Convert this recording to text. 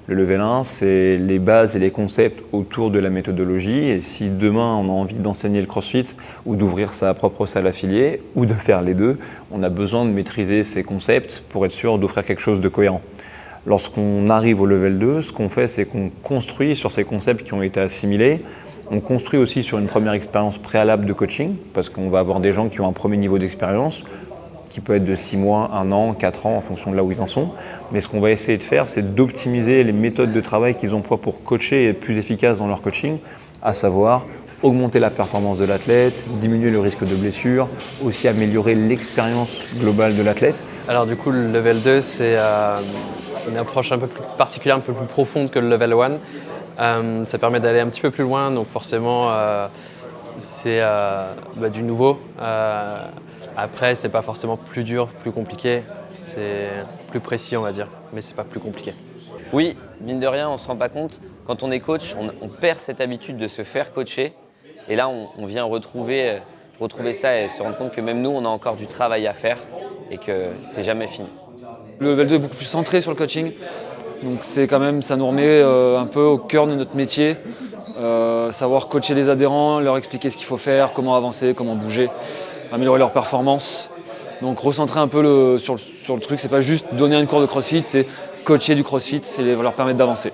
Le level 1, c'est les bases et les concepts autour de la méthodologie. Et si demain on a envie d'enseigner le CrossFit ou d'ouvrir sa propre salle affiliée ou de faire les deux, on a besoin de maîtriser ces concepts pour être sûr d'offrir quelque chose de cohérent. Lorsqu'on arrive au level 2, ce qu'on fait, c'est qu'on construit sur ces concepts qui ont été assimilés. On construit aussi sur une première expérience préalable de coaching, parce qu'on va avoir des gens qui ont un premier niveau d'expérience, qui peut être de 6 mois, 1 an, 4 ans, en fonction de là où ils en sont. Mais ce qu'on va essayer de faire, c'est d'optimiser les méthodes de travail qu'ils emploient pour coacher et être plus efficaces dans leur coaching, à savoir augmenter la performance de l'athlète, diminuer le risque de blessure, aussi améliorer l'expérience globale de l'athlète. Alors du coup, le level 2, c'est une approche un peu plus particulière, un peu plus profonde que le level 1. Ça permet d'aller un petit peu plus loin, donc forcément, c'est du nouveau. Après, c'est pas forcément plus dur, plus compliqué, c'est plus précis, on va dire, mais c'est pas plus compliqué. Oui, mine de rien, on ne se rend pas compte. Quand on est coach, on perd cette habitude de se faire coacher. Et là, on vient retrouver ça et se rendre compte que même nous, on a encore du travail à faire et que c'est jamais fini. Le level 2 est beaucoup plus centré sur le coaching. Donc ça nous remet un peu au cœur de notre métier. Savoir coacher les adhérents, leur expliquer ce qu'il faut faire, comment avancer, comment bouger, améliorer leur performance. Donc recentrer un peu sur le truc, c'est pas juste donner une cours de CrossFit, c'est coacher du CrossFit et leur permettre d'avancer.